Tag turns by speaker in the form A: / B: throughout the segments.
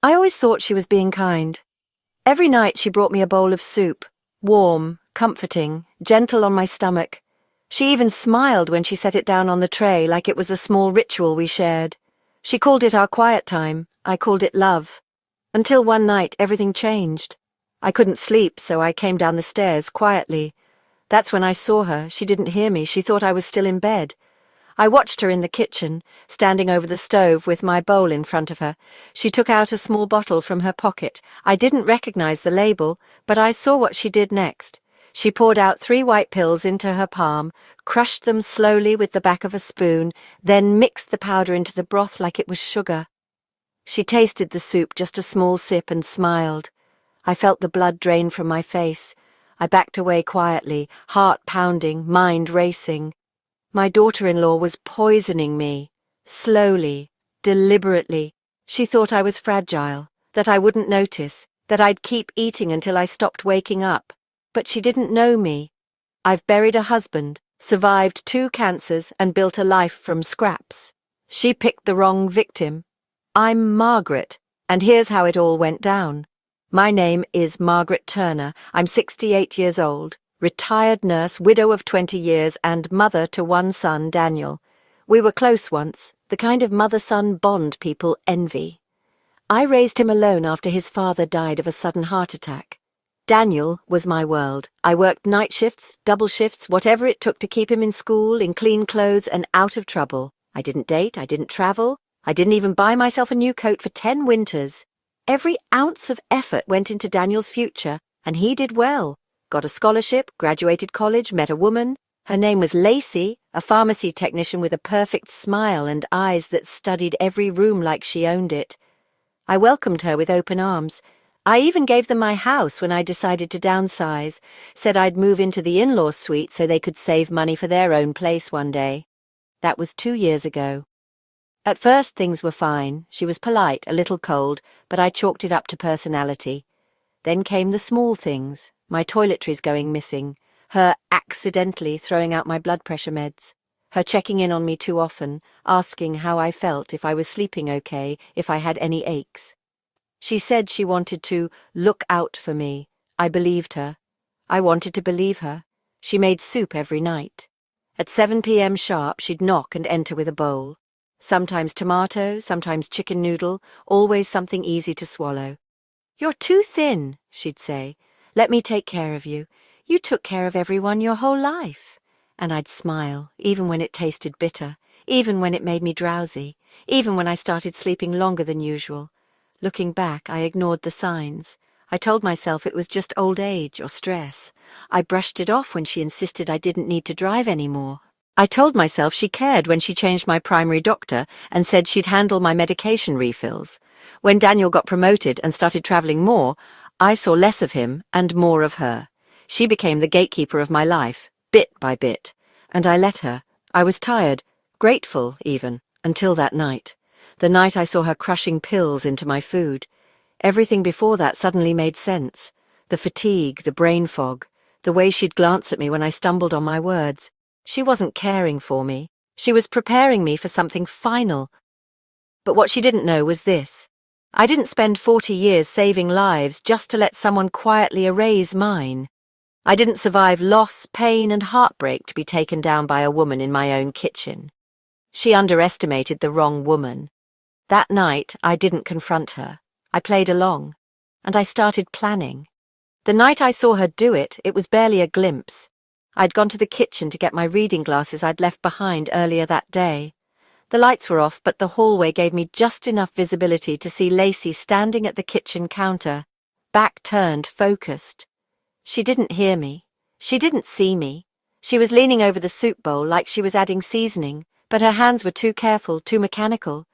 A: I always thought she was being kind. Every night she brought me a bowl of soup, warm, comforting, gentle on my stomach. She even smiled when she set it down on the tray like it was a small ritual we shared. She called it our quiet time. I called it love. Until one night everything changed. I couldn't sleep, so I came down the stairs quietly. That's when I saw her. She didn't hear me. She thought I was still in bed. I watched her in the kitchen, standing over the stove with my bowl in front of her. She took out a small bottle from her pocket. I didn't recognize the label, but I saw what she did next. She poured out 3 white pills into her palm, crushed them slowly with the back of a spoon, then mixed the powder into the broth like it was sugar. She tasted the soup, just a small sip, and smiled. I felt the blood drain from my face. I backed away quietly, heart pounding, mind racing. My daughter-in-law was poisoning me. Slowly, deliberately. She thought I was fragile, that I wouldn't notice, that I'd keep eating until I stopped waking up. But she didn't know me. I've buried a husband, survived 2 cancers, and built a life from scraps. She picked the wrong victim. I'm Margaret, and here's how it all went down. My name is Margaret Turner. I'm 68 years old. Retired nurse, widow of 20 years, and mother to 1 son, Daniel. We were close once, the kind of mother-son bond people envy. I raised him alone after his father died of a sudden heart attack. Daniel was my world. I worked night shifts, double shifts, whatever it took to keep him in school, in clean clothes, and out of trouble. I didn't date, I didn't travel, I didn't even buy myself a new coat for 10 winters. Every ounce of effort went into Daniel's future, and he did well. Got a scholarship, graduated college, met a woman. Her name was Lacey, a pharmacy technician with a perfect smile and eyes that studied every room like she owned it. I welcomed her with open arms. I even gave them my house when I decided to downsize, said I'd move into the in-law suite so they could save money for their own place one day. That was 2 years ago. At first things were fine. She was polite, a little cold, but I chalked it up to personality. Then came the small things. My toiletries going missing, her accidentally throwing out my blood pressure meds, her checking in on me too often, asking how I felt, if I was sleeping okay, if I had any aches. She said she wanted to look out for me. I believed her. I wanted to believe her. She made soup every night. At 7 p.m. sharp, she'd knock and enter with a bowl. Sometimes tomato, sometimes chicken noodle, always something easy to swallow. "You're too thin," she'd say. "Let me take care of you. You took care of everyone your whole life." And I'd smile, even when it tasted bitter, even when it made me drowsy, even when I started sleeping longer than usual. Looking back, I ignored the signs. I told myself it was just old age or stress. I brushed it off when she insisted I didn't need to drive anymore. I told myself she cared when she changed my primary doctor and said she'd handle my medication refills. When Daniel got promoted and started traveling more, I saw less of him and more of her. She became the gatekeeper of my life, bit by bit. And I let her. I was tired, grateful even, until that night. The night I saw her crushing pills into my food. Everything before that suddenly made sense. The fatigue, the brain fog, the way she'd glance at me when I stumbled on my words. She wasn't caring for me. She was preparing me for something final. But what she didn't know was this. I didn't spend 40 years saving lives just to let someone quietly erase mine. I didn't survive loss, pain, and heartbreak to be taken down by a woman in my own kitchen. She underestimated the wrong woman. That night, I didn't confront her. I played along. And I started planning. The night I saw her do it, it was barely a glimpse. I'd gone to the kitchen to get my reading glasses I'd left behind earlier that day. The lights were off, but the hallway gave me just enough visibility to see Lacey standing at the kitchen counter, back turned, focused. She didn't hear me. She didn't see me. She was leaning over the soup bowl like she was adding seasoning, but her hands were too careful, too mechanical.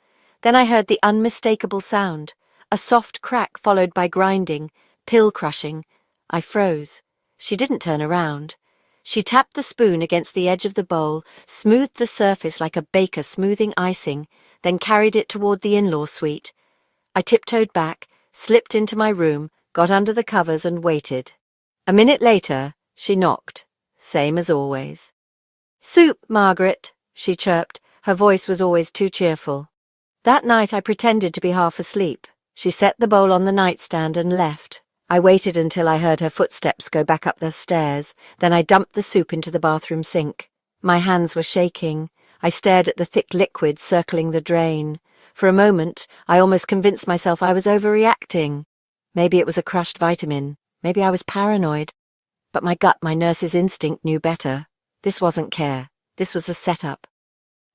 A: Then I heard the unmistakable sound, a soft crack followed by grinding, pill crushing. I froze. She didn't turn around. She tapped the spoon against the edge of the bowl, smoothed the surface like a baker smoothing icing, then carried it toward the in-law suite. I tiptoed back, slipped into my room, got under the covers and waited. A minute later, she knocked, same as always. "Soup, Margaret," she chirped. Her voice was always too cheerful. That night I pretended to be half asleep. She set the bowl on the nightstand and left. I waited until I heard her footsteps go back up the stairs, then I dumped the soup into the bathroom sink. My hands were shaking. I stared at the thick liquid circling the drain. For a moment, I almost convinced myself I was overreacting. Maybe it was a crushed vitamin. Maybe I was paranoid. But my gut, my nurse's instinct, knew better. This wasn't care. This was a setup.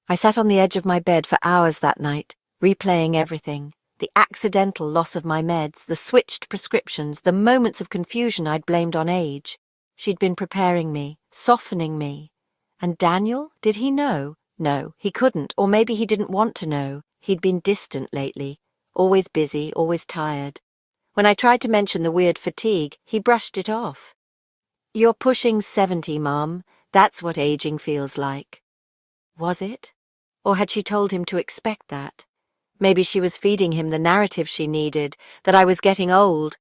A: I sat on the edge of my bed for hours that night, replaying everything. The accidental loss of my meds, the switched prescriptions, the moments of confusion I'd blamed on age. She'd been preparing me, softening me. And Daniel, did he know? No, he couldn't, or maybe he didn't want to know. He'd been distant lately, always busy, always tired. When I tried to mention the weird fatigue, he brushed it off. "You're pushing 70, Mom. That's what aging feels like." Was it? Or had she told him to expect that? Maybe she was feeding him the narrative she needed, that I was getting old,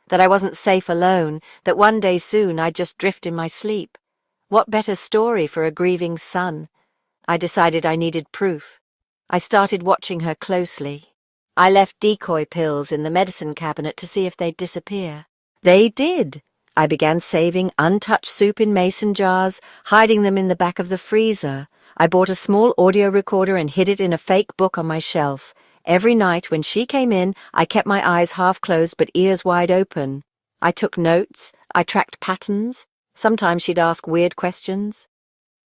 A: that I wasn't safe alone, that one day soon I'd just drift in my sleep. What better story for a grieving son? I decided I needed proof. I started watching her closely. I left decoy pills in the medicine cabinet to see if they'd disappear. They did. I began saving untouched soup in mason jars, hiding them in the back of the freezer. I bought a small audio recorder and hid it in a fake book on my shelf. Every night when she came in, I kept my eyes half closed but ears wide open. I took notes. I tracked patterns. Sometimes she'd ask weird questions.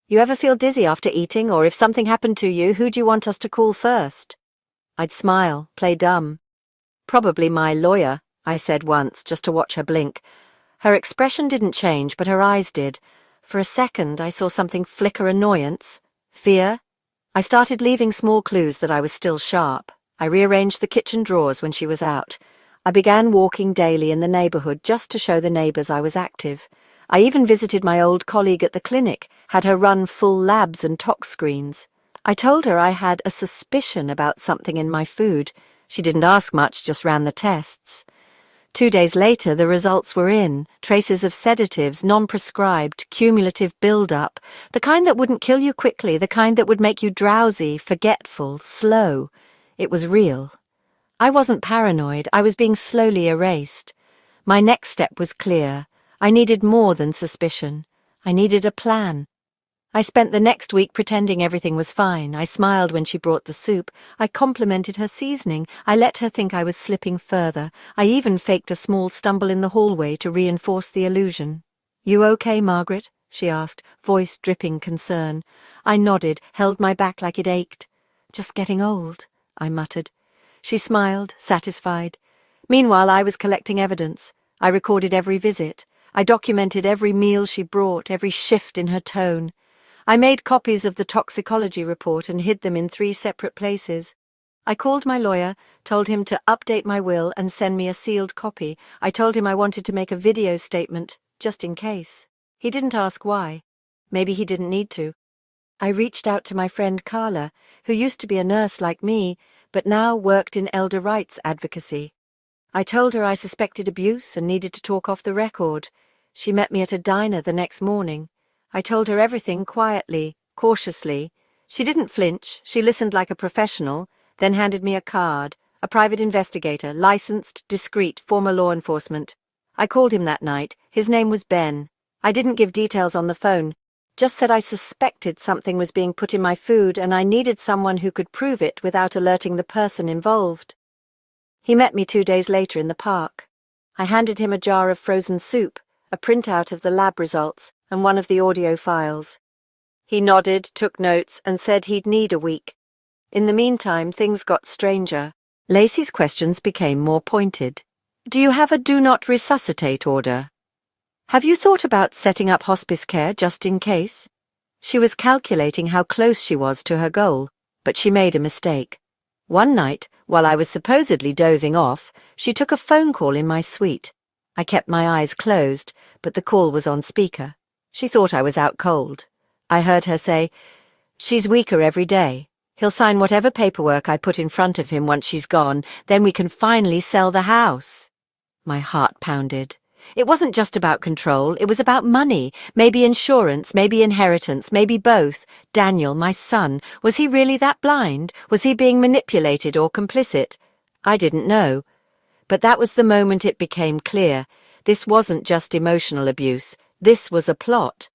A: "You ever feel dizzy after eating, or if something happened to you, who do you want us to call first?" I'd smile, play dumb. "Probably my lawyer," I said once, just to watch her blink. Her expression didn't change, but her eyes did. For a second, I saw something flicker annoyance. Fear? I started leaving small clues that I was still sharp. I rearranged the kitchen drawers when she was out. I began walking daily in the neighborhood just to show the neighbors I was active. I even visited my old colleague at the clinic, had her run full labs and tox screens. I told her I had a suspicion about something in my food. She didn't ask much, just ran the tests. 2 days later, the results were in. Traces of sedatives, non-prescribed, cumulative build-up. The kind that wouldn't kill you quickly, the kind that would make you drowsy, forgetful, slow. It was real. I wasn't paranoid. I was being slowly erased. My next step was clear. I needed more than suspicion. I needed a plan. I spent the next week pretending everything was fine. I smiled when she brought the soup. I complimented her seasoning. I let her think I was slipping further. I even faked a small stumble in the hallway to reinforce the illusion. "You okay, Margaret?" she asked, voice dripping concern. I nodded, held my back like it ached. "Just getting old," I muttered. She smiled, satisfied. Meanwhile, I was collecting evidence. I recorded every visit. I documented every meal she brought, every shift in her tone. I made copies of the toxicology report and hid them in 3 separate places. I called my lawyer, told him to update my will and send me a sealed copy. I told him I wanted to make a video statement, just in case. He didn't ask why. Maybe he didn't need to. I reached out to my friend Carla, who used to be a nurse like me, but now worked in elder rights advocacy. I told her I suspected abuse and needed to talk off the record. She met me at a diner the next morning. I told her everything quietly, cautiously. She didn't flinch. She listened like a professional, then handed me a card. A private investigator, licensed, discreet, former law enforcement. I called him that night. His name was Ben. I didn't give details on the phone. Just said I suspected something was being put in my food and I needed someone who could prove it without alerting the person involved. He met me 2 days later in the park. I handed him a jar of frozen soup, a printout of the lab results, and one of the audio files. He nodded, took notes, and said he'd need a week. In the meantime, things got stranger. Lacey's questions became more pointed. "Do you have a do not resuscitate order? Have you thought about setting up hospice care just in case?" She was calculating how close she was to her goal, but she made a mistake. One night, while I was supposedly dozing off, she took a phone call in my suite. I kept my eyes closed, but the call was on speaker. She thought I was out cold. I heard her say, "She's weaker every day. He'll sign whatever paperwork I put in front of him once she's gone, then we can finally sell the house." My heart pounded. It wasn't just about control, it was about money, maybe insurance, maybe inheritance, maybe both. Daniel, my son, was he really that blind? Was he being manipulated or complicit? I didn't know. But that was the moment it became clear. This wasn't just emotional abuse. This was a plot.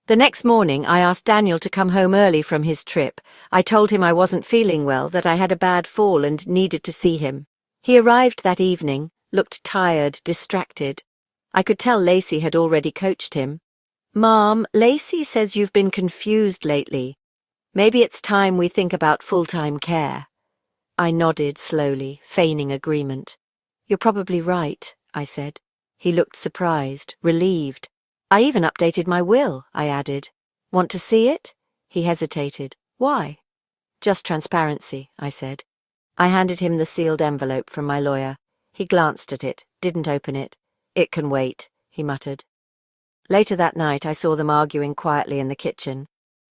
A: The next morning, I asked Daniel to come home early from his trip. I told him I wasn't feeling well, that I had a bad fall and needed to see him. He arrived that evening, looked tired, distracted. I could tell Lacey had already coached him. "Mom, Lacey says you've been confused lately. Maybe it's time we think about full-time care." I nodded slowly, feigning agreement. "You're probably right," I said. He looked surprised, relieved. "I even updated my will," I added. "Want to see it?" He hesitated. "Why?" "Just transparency," I said. I handed him the sealed envelope from my lawyer. He glanced at it, didn't open it. "It can wait," he muttered. Later that night, I saw them arguing quietly in the kitchen.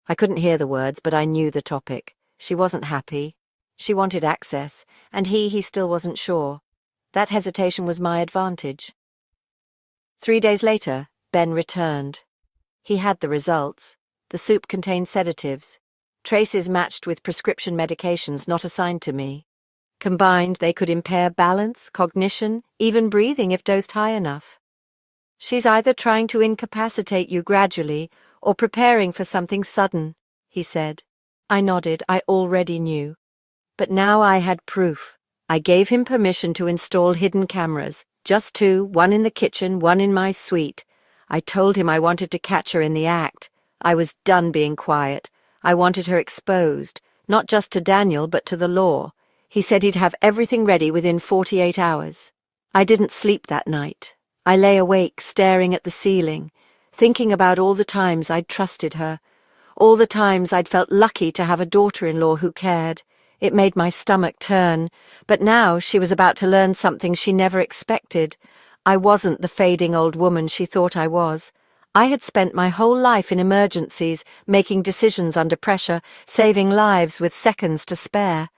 A: I couldn't hear the words, but I knew the topic. She wasn't happy. She wanted access, and he still wasn't sure. That hesitation was my advantage. 3 days later, Ben returned. He had the results. The soup contained sedatives, traces matched with prescription medications not assigned to me. Combined, they could impair balance, cognition, even breathing if dosed high enough. "She's either trying to incapacitate you gradually or preparing for something sudden," he said. I nodded. I already knew. But now I had proof. I gave him permission to install hidden cameras. Just 2, one in the kitchen, one in my suite. I told him I wanted to catch her in the act. I was done being quiet. I wanted her exposed, not just to Daniel, but to the law. He said he'd have everything ready within 48 hours. I didn't sleep that night. I lay awake, staring at the ceiling, thinking about all the times I'd trusted her, all the times I'd felt lucky to have a daughter-in-law who cared. It made my stomach turn, but now she was about to learn something she never expected. I wasn't the fading old woman she thought I was. I had spent my whole life in emergencies, making decisions under pressure, saving lives with seconds to spare.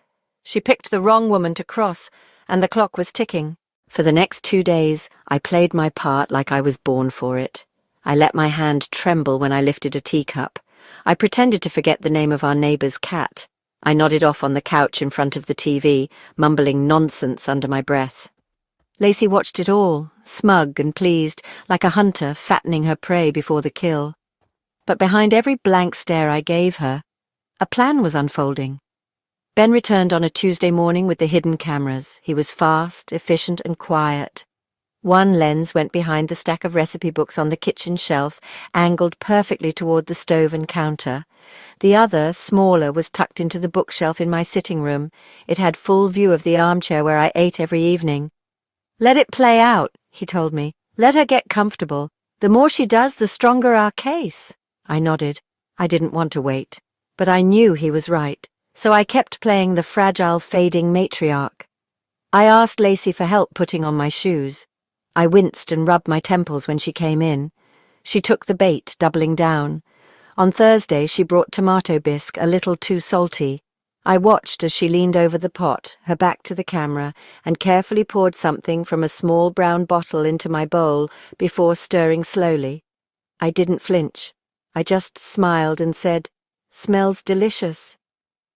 A: She picked the wrong woman to cross, and the clock was ticking. For the next 2 days, I played my part like I was born for it. I let my hand tremble when I lifted a teacup. I pretended to forget the name of our neighbour's cat. I nodded off on the couch in front of the TV, mumbling nonsense under my breath. Lacey watched it all, smug and pleased, like a hunter fattening her prey before the kill. But behind every blank stare I gave her, a plan was unfolding. Ben returned on a Tuesday morning with the hidden cameras. He was fast, efficient, and quiet. One lens went behind the stack of recipe books on the kitchen shelf, angled perfectly toward the stove and counter. The other, smaller, was tucked into the bookshelf in my sitting room. It had full view of the armchair where I ate every evening. "Let it play out," he told me. "Let her get comfortable. The more she does, the stronger our case." I nodded. I didn't want to wait. But I knew he was right, so I kept playing the fragile, fading matriarch. I asked Lacey for help putting on my shoes. I winced and rubbed my temples when she came in. She took the bait, doubling down. On Thursday, she brought tomato bisque, a little too salty. I watched as she leaned over the pot, her back to the camera, and carefully poured something from a small brown bottle into my bowl before stirring slowly. I didn't flinch. I just smiled and said, "Smells delicious."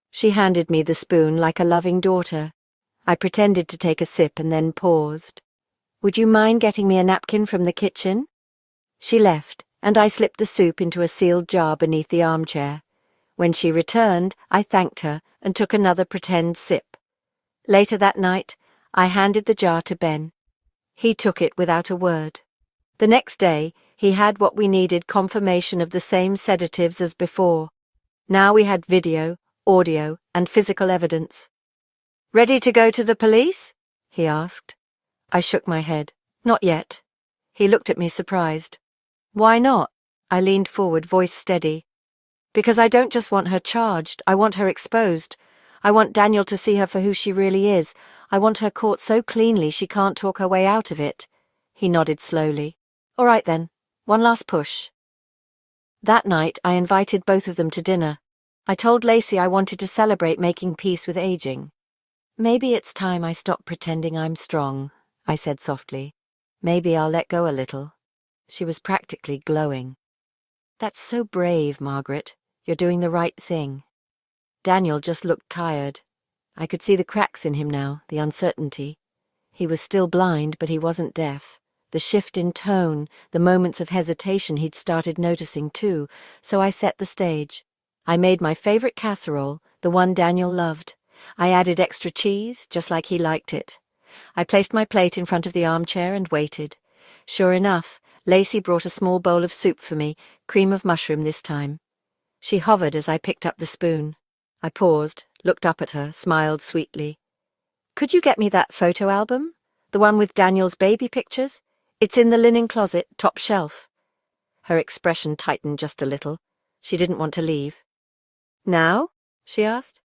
A: She handed me the spoon like a loving daughter. I pretended to take a sip and then paused. "Would you mind getting me a napkin from the kitchen?" She left, and I slipped the soup into a sealed jar beneath the armchair. When she returned, I thanked her and took another pretend sip. Later that night, I handed the jar to Ben. He took it without a word. The next day, he had what we needed, confirmation of the same sedatives as before. Now we had video, audio, and physical evidence. "Ready to go to the police?" he asked. I shook my head. "Not yet." He looked at me surprised. "Why not?" I leaned forward, voice steady. "Because I don't just want her charged, I want her exposed. I want Daniel to see her for who she really is. I want her caught so cleanly she can't talk her way out of it." He nodded slowly. "All right then, one last push." That night, I invited both of them to dinner. I told Lacey I wanted to celebrate making peace with aging. "Maybe it's time I stop pretending I'm strong," I said softly. "Maybe I'll let go a little." She was practically glowing. "That's so brave, Margaret. You're doing the right thing." Daniel just looked tired. I could see the cracks in him now, the uncertainty. He was still blind, but he wasn't deaf. The shift in tone, the moments of hesitation he'd started noticing too, so I set the stage. I made my favorite casserole, the one Daniel loved. I added extra cheese, just like he liked it. I placed my plate in front of the armchair and waited. Sure enough, Lacey brought a small bowl of soup for me, cream of mushroom this time. She hovered as I picked up the spoon. I paused, looked up at her, smiled sweetly. "Could you get me that photo album? The one with Daniel's baby pictures? It's in the linen closet, top shelf." Her expression tightened just a little. She didn't want to leave. "Now?" she asked.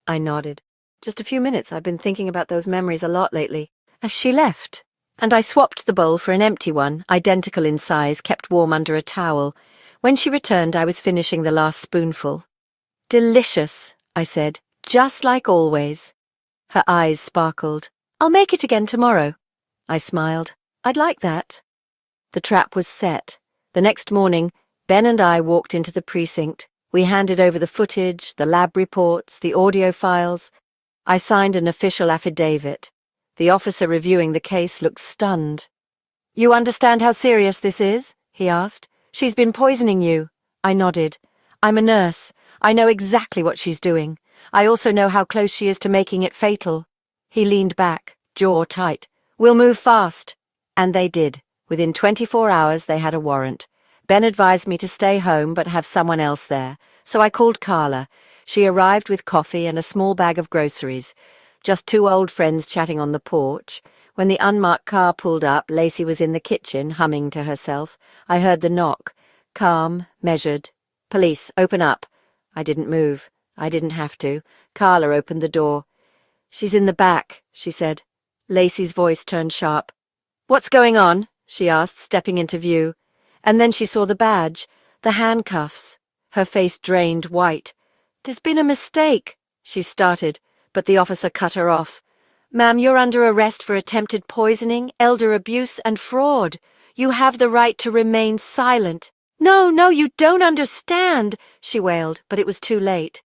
A: I nodded. "Just a few minutes. I've been thinking about those memories a lot lately." As she left, and I swapped the bowl for an empty one, identical in size, kept warm under a towel. When she returned, I was finishing the last spoonful. "Delicious," I said, "just like always." Her eyes sparkled. "I'll make it again tomorrow." I smiled. "I'd like that." The trap was set. The next morning, Ben and I walked into the precinct. We handed over the footage, the lab reports, the audio files. I signed an official affidavit. The officer reviewing the case looked stunned. "You understand how serious this is?" he asked. "She's been poisoning you." I nodded. "I'm a nurse. I know exactly what she's doing. I also know how close she is to making it fatal." He leaned back, jaw tight. "We'll move fast." And they did. Within 24 hours they had a warrant. Ben advised me to stay home but have someone else there, so I called Carla. She arrived with coffee and a small bag of groceries. Just two old friends chatting on the porch. When the unmarked car pulled up, Lacey was in the kitchen, humming to herself. I heard the knock. Calm, measured. "Police, open up." I didn't move. I didn't have to. Carla opened the door. "She's in the back," she said. Lacey's voice turned sharp. "What's going on?" she asked, stepping into view. And then she saw the badge, the handcuffs. Her face drained white. "There's been a mistake," she started, but the officer cut her off. "Ma'am, you're under arrest for attempted poisoning, elder abuse, and fraud. You have the right to remain silent." "No, you don't understand," she wailed, but it was too late.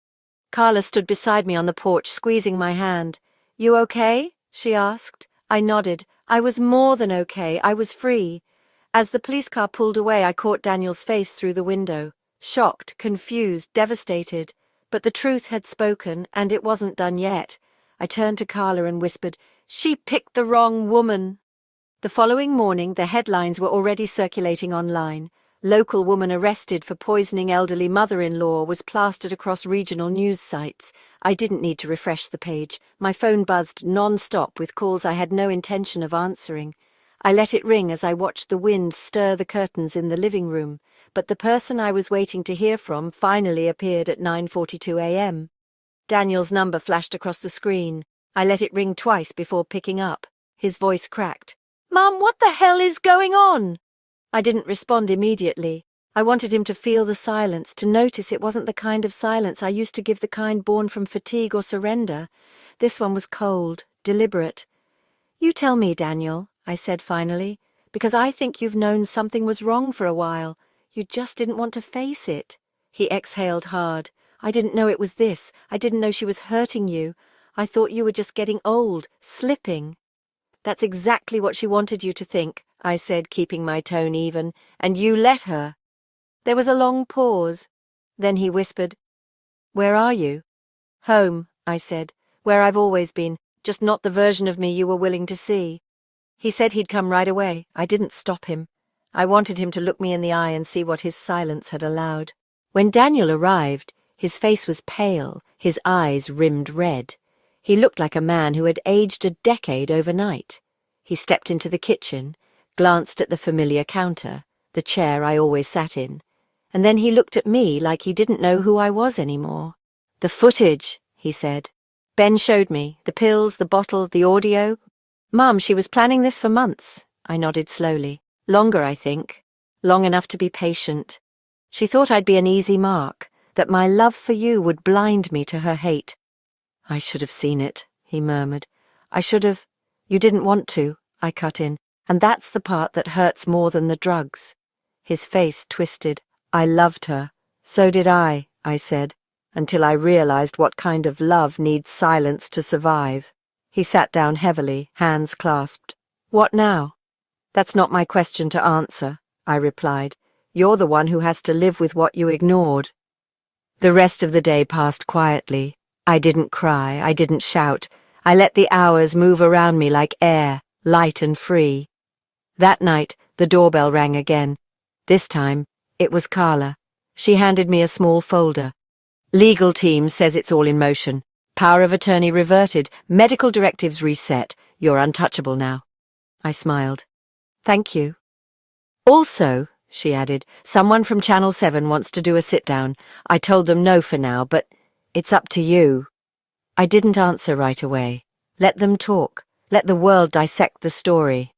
A: Carla stood beside me on the porch, squeezing my hand. "You okay?" she asked. I nodded. I was more than okay. I was free. As the police car pulled away, I caught Daniel's face through the window. Shocked, confused, devastated. But the truth had spoken, and it wasn't done yet. I turned to Carla and whispered, "She picked the wrong woman." The following morning, the headlines were already circulating online. "Local woman arrested for poisoning elderly mother-in-law" was plastered across regional news sites. I didn't need to refresh the page. My phone buzzed non-stop with calls I had no intention of answering. I let it ring as I watched the wind stir the curtains in the living room, but the person I was waiting to hear from finally appeared at 9:42 a.m. Daniel's number flashed across the screen. I let it ring twice before picking up. His voice cracked. "Mum, what the hell is going on?" I didn't respond immediately. I wanted him to feel the silence, to notice it wasn't the kind of silence I used to give the kind born from fatigue or surrender. This one was cold, deliberate. "You tell me, Daniel," I said finally, "because I think you've known something was wrong for a while. You just didn't want to face it." He exhaled hard. "I didn't know it was this. I didn't know she was hurting you. I thought you were just getting old, slipping." "That's exactly what she wanted you to think," I said, keeping my tone even, "and you let her." There was a long pause. Then he whispered, "Where are you?" "Home," I said, "where I've always been, just not the version of me you were willing to see." He said he'd come right away. I didn't stop him. I wanted him to look me in the eye and see what his silence had allowed. When Daniel arrived, his face was pale, his eyes rimmed red. He looked like a man who had aged a decade overnight. He stepped into the kitchen, glanced at the familiar counter, the chair I always sat in, and then he looked at me like he didn't know who I was anymore. "The footage," he said. "Ben showed me. The pills, the bottle, the audio. Mum, she was planning this for months." I nodded slowly. "Longer, I think. Long enough to be patient. She thought I'd be an easy mark, that my love for you would blind me to her hate." "I should have seen it," he murmured. "I should have—" "You didn't want to," I cut in, "and that's the part that hurts more than the drugs." His face twisted. "I loved her." "So did I said, "until I realized what kind of love needs silence to survive." He sat down heavily, hands clasped. What now? That's not my question to answer, I replied. You're the one who has to live with what you ignored. The rest of the day passed quietly. I didn't cry, I didn't shout. I let the hours move around me like air, light and free. That night, the doorbell rang again. This time, it was Carla. She handed me a small folder. Legal team says it's all in motion. Power of attorney reverted. Medical directives reset. You're untouchable now. I smiled. Thank you. Also, she added, someone from Channel 7 wants to do a sit-down. I told them no for now, but it's up to you. I didn't answer right away. Let them talk. Let the world dissect the story.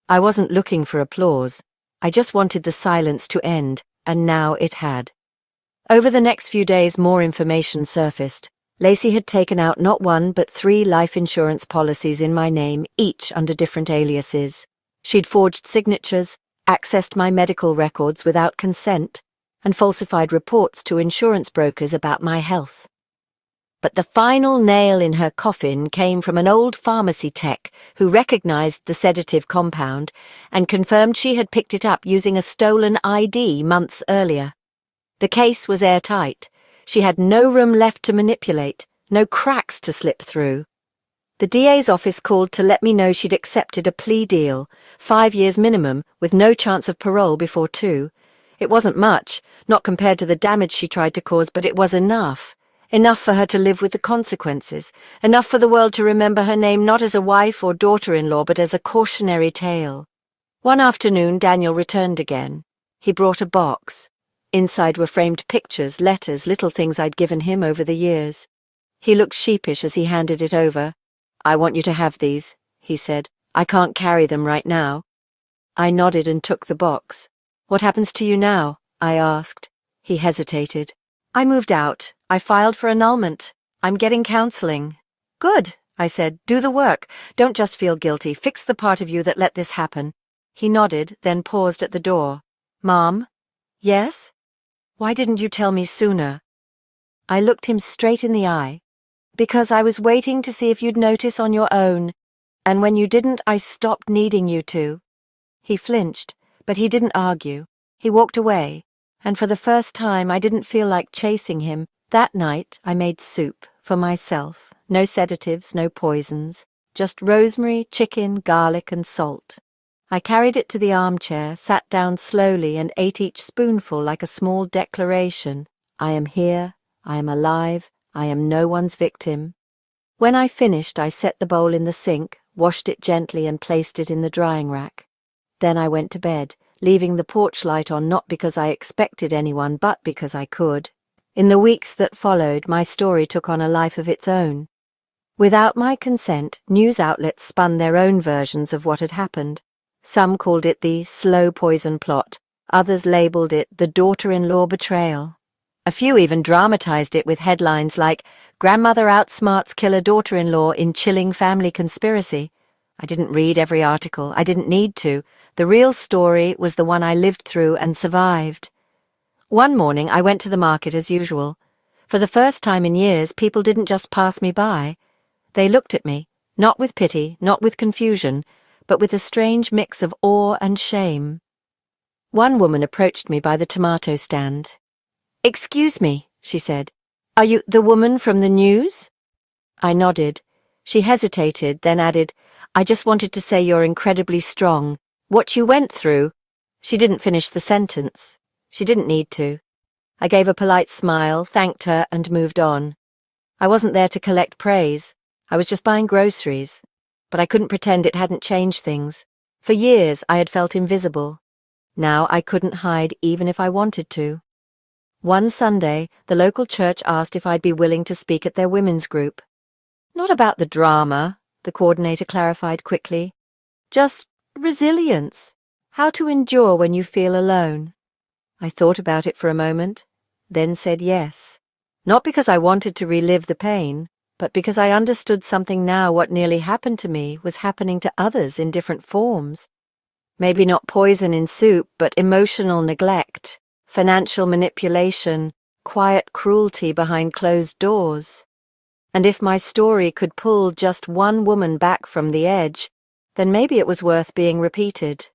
A: I wasn't looking for applause. I just wanted the silence to end, and now it had. Over the next few days, more information surfaced. Lacey had taken out not one but 3 life insurance policies in my name, each under different aliases. She'd forged signatures, accessed my medical records without consent, and falsified reports to insurance brokers about my health. But the final nail in her coffin came from an old pharmacy tech who recognized the sedative compound and confirmed she had picked it up using a stolen ID months earlier. The case was airtight. She had no room left to manipulate, no cracks to slip through. The DA's office called to let me know she'd accepted a plea deal, 5 years minimum, with no chance of parole before 2. It wasn't much, not compared to the damage she tried to cause, but it was enough. Enough for her to live with the consequences, enough for the world to remember her name not as a wife or daughter-in-law, but as a cautionary tale. One afternoon, Daniel returned again. He brought a box. Inside were framed pictures, letters, little things I'd given him over the years. He looked sheepish as he handed it over. I want you to have these, he said. I can't carry them right now. I nodded and took the box. What happens to you now? I asked. He hesitated. I moved out. I filed for annulment. I'm getting counseling. Good, I said. Do the work. Don't just feel guilty. Fix the part of you that let this happen. He nodded, then paused at the door. Mom? Yes? Why didn't you tell me sooner? I looked him straight in the eye. Because I was waiting to see if you'd notice on your own, and when you didn't, I stopped needing you to. He flinched, but he didn't argue. He walked away, and for the first time I didn't feel like chasing him. That night I made soup for myself. No sedatives, no poisons, just rosemary, chicken, garlic, and salt. I carried it to the armchair, sat down slowly, and ate each spoonful like a small declaration. I am here, I am alive, I am no one's victim. When I finished, I set the bowl in the sink, washed it gently and placed it in the drying rack. Then I went to bed, leaving the porch light on not because I expected anyone, but because I could. In the weeks that followed, my story took on a life of its own. Without my consent, news outlets spun their own versions of what had happened. Some called it the slow poison plot, others labelled it the daughter-in-law betrayal. A few even dramatized it with headlines like, Grandmother outsmarts killer daughter-in-law in chilling family conspiracy. I didn't read every article. I didn't need to. The real story was the one I lived through and survived. One morning I went to the market as usual. For the first time in years, people didn't just pass me by. They looked at me, not with pity, not with confusion, but with a strange mix of awe and shame. One woman approached me by the tomato stand. "Excuse me," she said. "Are you the woman from the news?" I nodded. She hesitated, then added, "I just wanted to say you're incredibly strong. What you went through—" She didn't finish the sentence. She didn't need to. I gave a polite smile, thanked her, and moved on. I wasn't there to collect praise. I was just buying groceries. But I couldn't pretend it hadn't changed things. For years I had felt invisible. Now I couldn't hide even if I wanted to. One Sunday, the local church asked if I'd be willing to speak at their women's group. Not about the drama, the coordinator clarified quickly. Just resilience. How to endure when you feel alone. I thought about it for a moment, then said yes. Not because I wanted to relive the pain, but because I understood something now. What nearly happened to me was happening to others in different forms. Maybe not poison in soup, but emotional neglect, financial manipulation, quiet cruelty behind closed doors. And if my story could pull just one woman back from the edge, then maybe it was worth being repeated.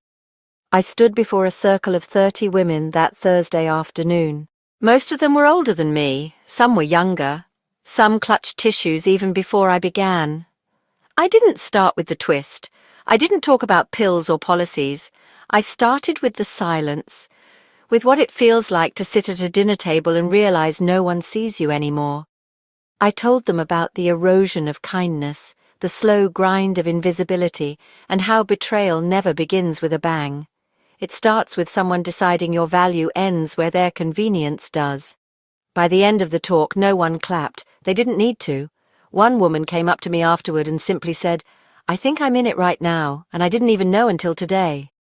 A: I stood before a circle of 30 women that Thursday afternoon. Most of them were older than me, some were younger, some clutched tissues even before I began. I didn't start with the twist. I didn't talk about pills or policies. I started with the silence, with what it feels like to sit at a dinner table and realize no one sees you anymore. I told them about the erosion of kindness, the slow grind of invisibility, and how betrayal never begins with a bang. It starts with someone deciding your value ends where their convenience does. By the end of the talk, no one clapped. They didn't need to. One woman came up to me afterward and simply said, "I think I'm in it right now, and I didn't even know until today."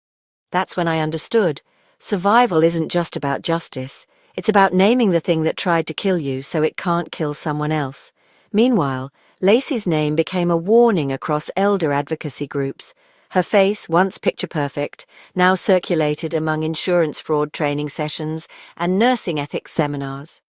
A: That's when I understood. Survival isn't just about justice. It's about naming the thing that tried to kill you so it can't kill someone else. Meanwhile, Lacey's name became a warning across elder advocacy groups. Her face, once picture-perfect, now circulated among insurance fraud training sessions and nursing ethics seminars.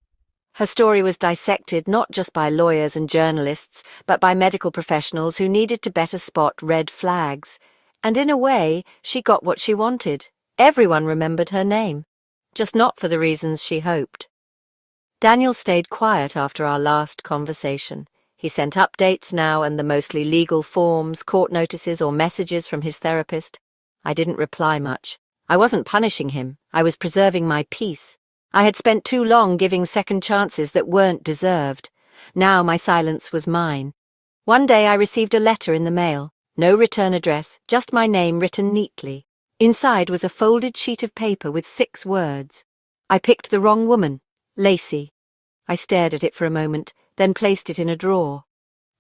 A: Her story was dissected not just by lawyers and journalists, but by medical professionals who needed to better spot red flags. And in a way, she got what she wanted. Everyone remembered her name, just not for the reasons she hoped. Daniel stayed quiet after our last conversation. He sent updates now and the mostly legal forms, court notices, or messages from his therapist. I didn't reply much. I wasn't punishing him. I was preserving my peace. I had spent too long giving second chances that weren't deserved. Now my silence was mine. One day I received a letter in the mail. No return address, just my name written neatly. Inside was a folded sheet of paper with 6 words. I picked the wrong woman. Lacey. I stared at it for a moment, then placed it in a drawer.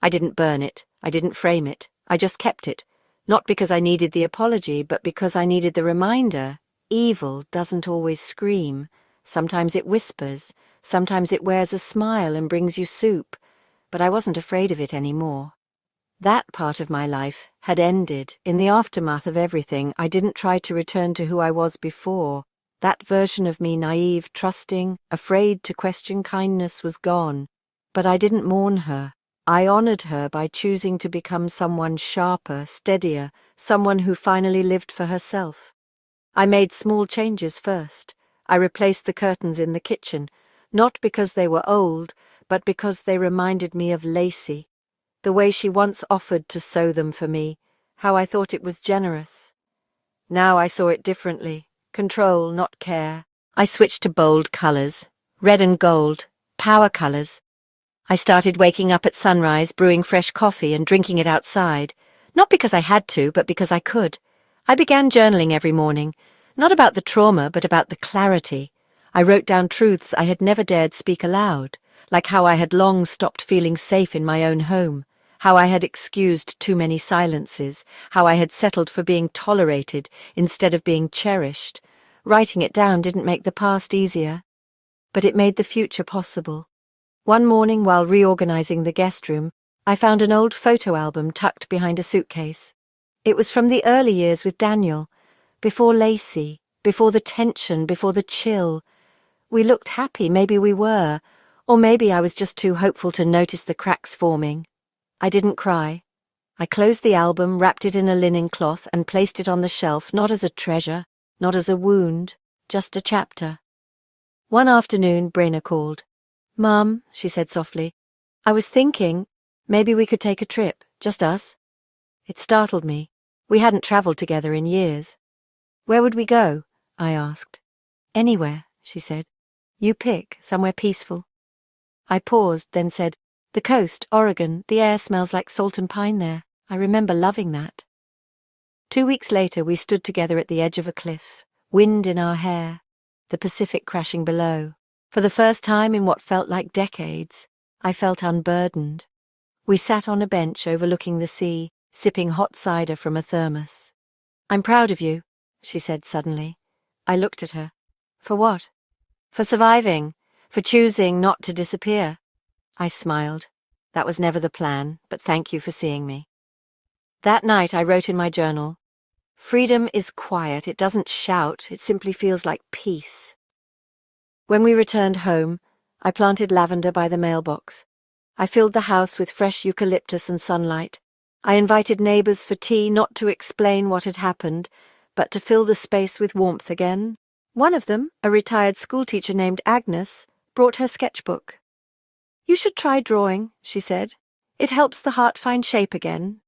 A: I didn't burn it. I didn't frame it. I just kept it. Not because I needed the apology, but because I needed the reminder. Evil doesn't always scream. Sometimes it whispers. Sometimes it wears a smile and brings you soup. But I wasn't afraid of it anymore. That part of my life had ended. In the aftermath of everything, I didn't try to return to who I was before. That version of me, naive, trusting, afraid to question kindness, was gone. But I didn't mourn her. I honored her by choosing to become someone sharper, steadier, someone who finally lived for herself. I made small changes first. I replaced the curtains in the kitchen, not because they were old, but because they reminded me of Lacey, the way she once offered to sew them for me, how I thought it was generous. Now I saw it differently. Control, not care. I switched to bold colors, red and gold, power colors. I started waking up at sunrise, brewing fresh coffee and drinking it outside, not because I had to, but because I could. I began journaling every morning, not about the trauma, but about the clarity. I wrote down truths I had never dared speak aloud, like how I had long stopped feeling safe in my own home, how I had excused too many silences, how I had settled for being tolerated instead of being cherished. Writing it down didn't make the past easier, but it made the future possible. One morning, while reorganizing the guest room, I found an old photo album tucked behind a suitcase. It was from the early years with Daniel, before Lacey, before the tension, before the chill. We looked happy, maybe we were, or maybe I was just too hopeful to notice the cracks forming. I didn't cry. I closed the album, wrapped it in a linen cloth, and placed it on the shelf, not as a treasure, not as a wound, just a chapter. One afternoon, Brenna called. "Mum," she said softly, "I was thinking, maybe we could take a trip, just us." It startled me. We hadn't travelled together in years. "Where would we go?" I asked. "Anywhere," she said. "You pick, somewhere peaceful." I paused, then said, "The coast, Oregon, the air smells like salt and pine there. I remember loving that." 2 weeks later, we stood together at the edge of a cliff, wind in our hair, the Pacific crashing below. For the first time in what felt like decades, I felt unburdened. We sat on a bench overlooking the sea, sipping hot cider from a thermos. "I'm proud of you," she said suddenly. I looked at her. "For what?" "For surviving, for choosing not to disappear." I smiled. That was never the plan, but thank you for seeing me. That night I wrote in my journal, "Freedom is quiet, it doesn't shout, it simply feels like peace." When we returned home, I planted lavender by the mailbox. I filled the house with fresh eucalyptus and sunlight. I invited neighbours for tea, not to explain what had happened, but to fill the space with warmth again. One of them, a retired schoolteacher named Agnes, brought her sketchbook. "You should try drawing," she said. "It helps the heart find shape again."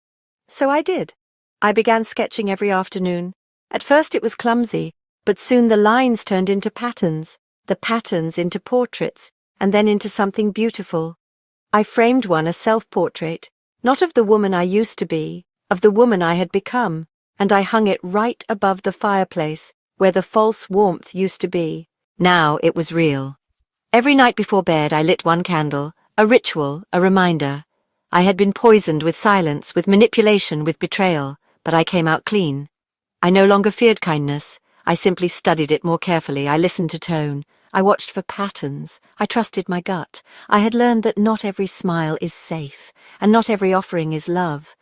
A: So I did. I began sketching every afternoon. At first it was clumsy, but soon the lines turned into patterns, the patterns into portraits, and then into something beautiful. I framed one, a self-portrait, not of the woman I used to be, of the woman I had become, and I hung it right above the fireplace, where the false warmth used to be. Now it was real. Every night before bed I lit one candle, a ritual, a reminder. I had been poisoned with silence, with manipulation, with betrayal, but I came out clean. I no longer feared kindness. I simply studied it more carefully. I listened to tone. I watched for patterns. I trusted my gut. I had learned that not every smile is safe, and not every offering is love.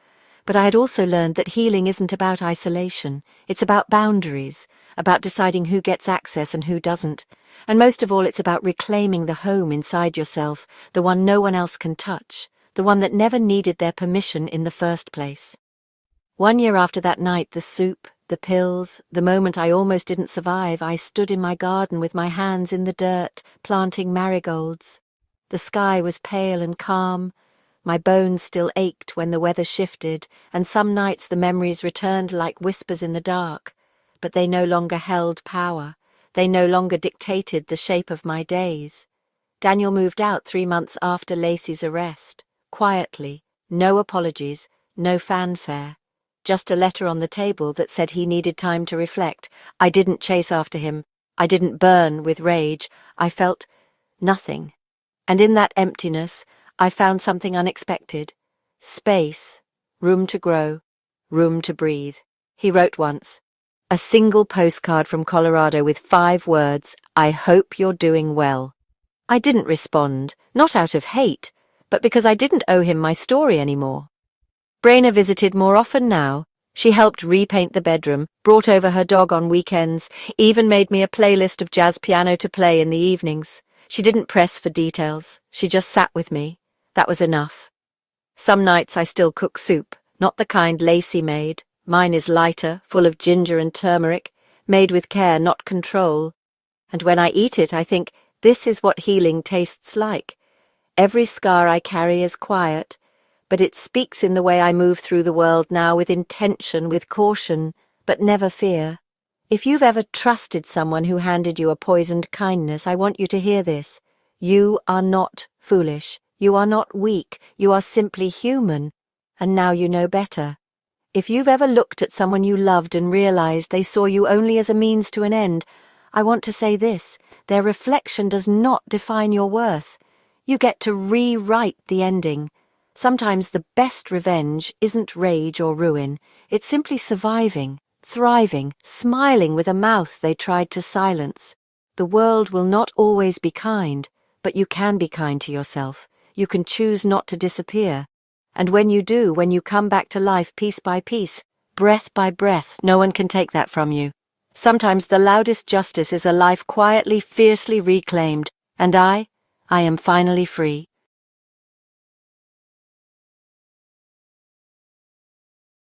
A: But I had also learned that healing isn't about isolation. It's about boundaries, about deciding who gets access and who doesn't. And most of all, it's about reclaiming the home inside yourself, the one no one else can touch, the one that never needed their permission in the first place. 1 year after that night, the soup, the pills, the moment I almost didn't survive, I stood in my garden with my hands in the dirt, planting marigolds. The sky was pale and calm. My bones still ached when the weather shifted, and some nights the memories returned like whispers in the dark. But they no longer held power. They no longer dictated the shape of my days. Daniel moved out 3 months after Lacey's arrest, quietly, no apologies, no fanfare. Just a letter on the table that said he needed time to reflect. I didn't chase after him. I didn't burn with rage. I felt nothing. And in that emptiness, I found something unexpected. Space, room to grow, room to breathe. He wrote once, a single postcard from Colorado with 5 words, "I hope you're doing well." I didn't respond, not out of hate, but because I didn't owe him my story anymore. Braina visited more often now. She helped repaint the bedroom, brought over her dog on weekends, even made me a playlist of jazz piano to play in the evenings. She didn't press for details. She just sat with me. That was enough. Some nights I still cook soup, not the kind Lacey made. Mine is lighter, full of ginger and turmeric, made with care, not control. And when I eat it, I think, this is what healing tastes like. Every scar I carry is quiet, but it speaks in the way I move through the world now, with intention, with caution, but never fear. If you've ever trusted someone who handed you a poisoned kindness, I want you to hear this. You are not foolish. You are not weak. You are simply human. And now you know better. If you've ever looked at someone you loved and realized they saw you only as a means to an end, I want to say this: their reflection does not define your worth. You get to rewrite the ending. Sometimes the best revenge isn't rage or ruin. It's simply surviving, thriving, smiling with a mouth they tried to silence. The world will not always be kind, but you can be kind to yourself. You can choose not to disappear. And when you do, when you come back to life piece by piece, breath by breath, no one can take that from you. Sometimes the loudest justice is a life quietly, fiercely reclaimed, and I am finally free.